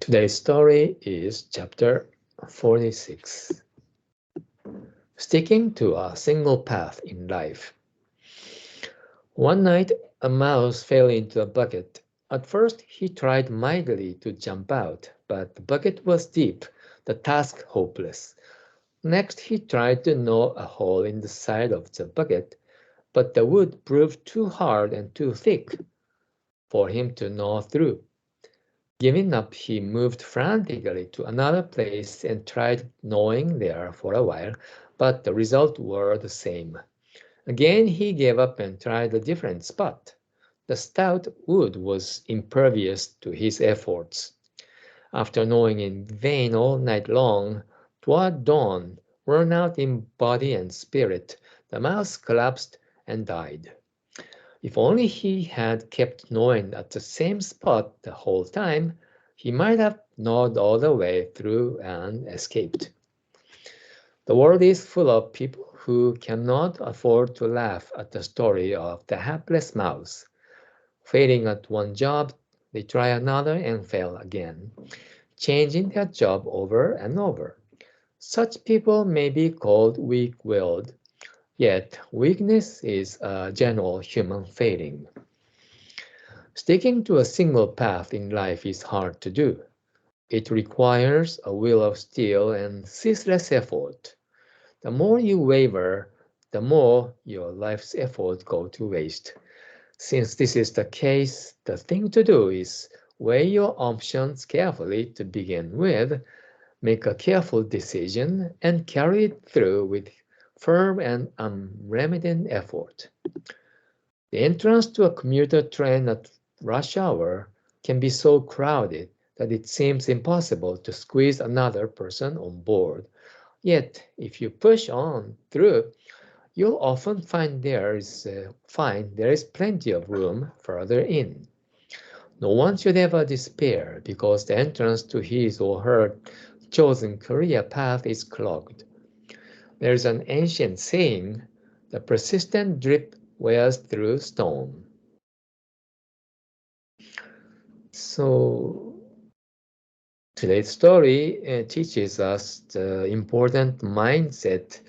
Today's story is chapter 46. Sticking to a single path in life. One night, a mouse fell into a bucket. At first, he tried mightily to jump out, but the bucket was deep, the task hopeless. Next, he tried to gnaw a hole in the side of the bucket, but the wood proved too hard and too thick for him to gnaw through. Giving up, he moved frantically to another place and tried gnawing there for a while, but the results were the same. Again, he gave up and tried a different spot. The stout wood was impervious to his efforts. After gnawing in vain all night long, toward dawn, worn out in body and spirit, the mouse collapsed and died. If only he had kept gnawing at the same spot the whole time, he might have gnawed all the way through and escaped. The world is full of people who cannot afford to laugh at the story of the hapless mouse. Failing at one job, they try another and fail again, changing their job over and over. Such people may be called weak-willed, yet weakness is a general human failing. Sticking to a single path in life is hard to do. It requires a will of steel and ceaseless effort. The more you waver, the more your life's effort go to waste. Since this is the case, the thing to do is weigh your options carefully to begin with, make a careful decision, and carry it through with firm and unremitting effort. The entrance to a commuter train at rush hour can be so crowded that it seems impossible to squeeze another person on board. Yet, if you push on through, you'll often find there is plenty of room further in. No one should ever despair because the entrance to his or her chosen career path is clogged. There is an ancient saying, "The persistent drip wears through stone." So today's story teaches us the important mindset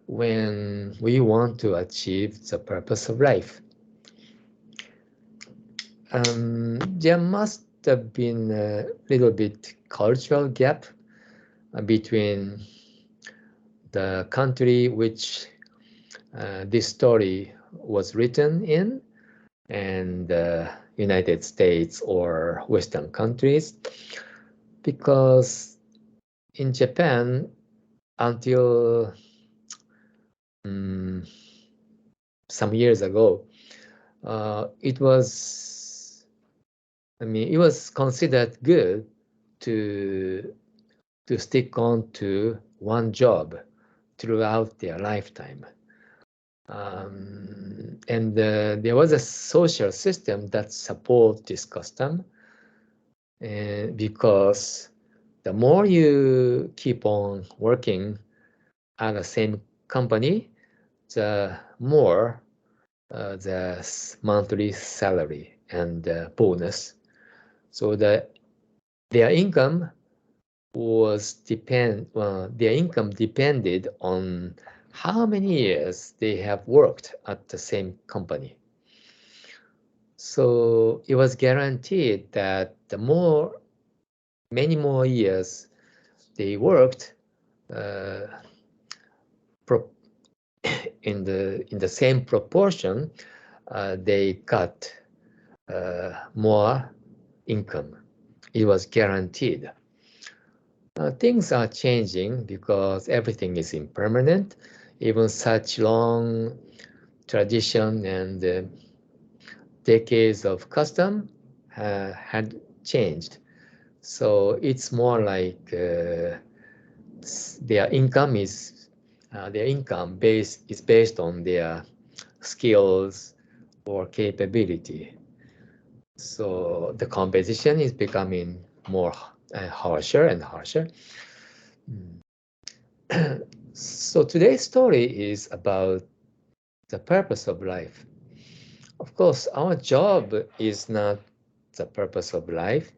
when we want to achieve the purpose of life. There must have been a little bit cultural gap between the country which this story was written in and the United States or Western countries, because in Japan, until some years ago, it was considered good to stick on to one job throughout their lifetime. And there was a social system that supported this custom, because the more you keep on working at the same company, the more the monthly salary and bonus. So their income depended on how many years they have worked at the same company. So it was guaranteed that many more years they worked in the same proportion, they got more income. It was guaranteed. Things are changing because everything is impermanent. Even such long tradition and decades of custom had changed. So it's more like their income is based on their skills or capability. So the competition is becoming more harsher and harsher. So today's story is about the purpose of life. Of course, our job is not the purpose of life.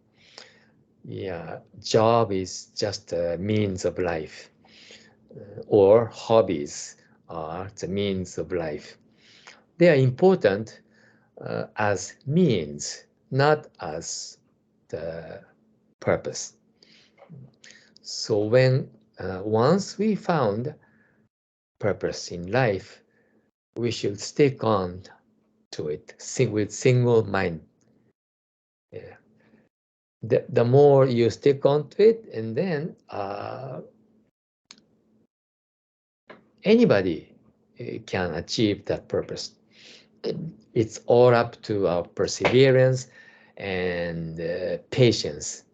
yeah, job is just a means of life, or hobbies are the means of life. They are important as means, not as the purpose. So when once we found purpose in life, we should stick on to it with single mind. Yeah. The more you stick on to it, and then anybody can achieve that purpose. It's all up to our perseverance and patience.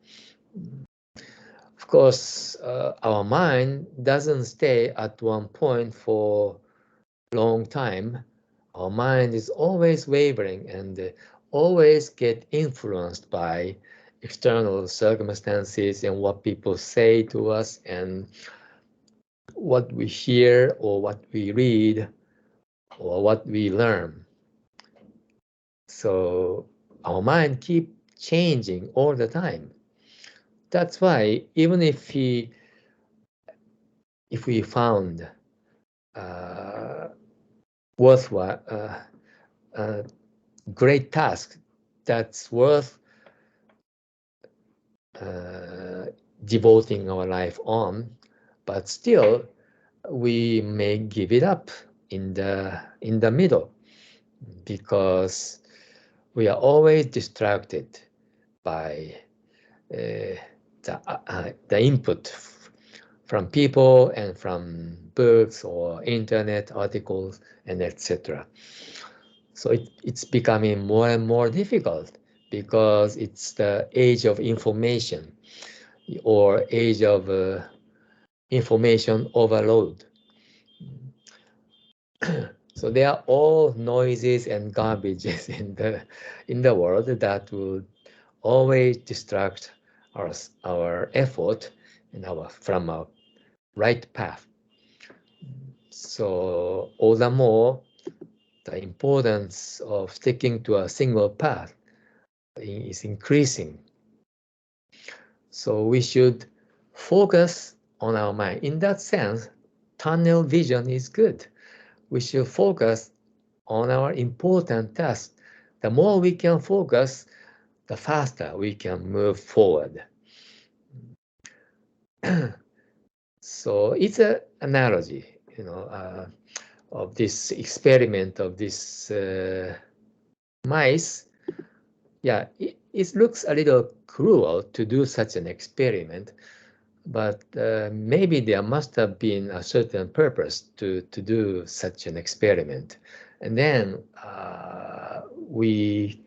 Of course, our mind doesn't stay at one point for a long time. Our mind is always wavering and always get influenced by external circumstances and what people say to us and what we hear or what we read or what we learn. So our mind keep changing all the time. That's why even if we found worthwhile great task that's worth devoting our life on, but still we may give it up in the middle because we are always distracted by the input from people and from books or internet articles and etc. So it's becoming more and more difficult because it's the age of information or age of information overload. So they are all noises and garbages in the world that will always distract our effort and from our right path. So all the more the importance of sticking to a single path is increasing. So we should focus on our mind. In that sense, tunnel vision is good. We should focus on our important tasks. The more we can focus, the faster we can move forward. So it's an analogy, of this experiment of this mice. Yeah, it looks a little cruel to do such an experiment, but maybe there must have been a certain purpose to do such an experiment. And then we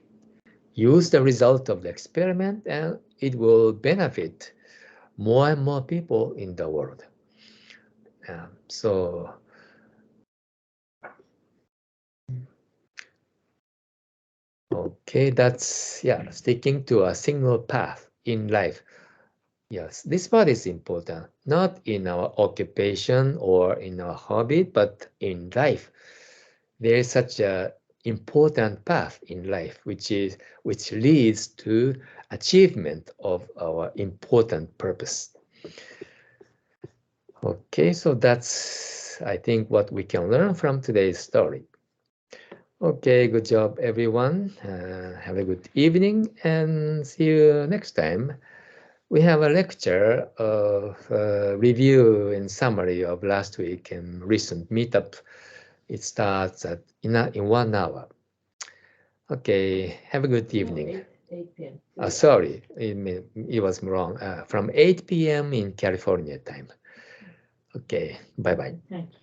use the result of the experiment and it will benefit more and more people in the world. So okay, that's, yeah, sticking to a single path in life. Yes, this part is important, not in our occupation or in our hobby, but in life. There is such a important path in life, which leads to achievement of our important purpose. Okay, so that's, I think, what we can learn from today's story. Okay, good job, everyone. Have a good evening and see you next time. We have a lecture of review and summary of last week and recent meetup. It starts in 1 hour. Okay, have a good evening. No, 8 p.m. Sorry, it was wrong. From 8 p.m. in California time. Okay, bye-bye. Thank you.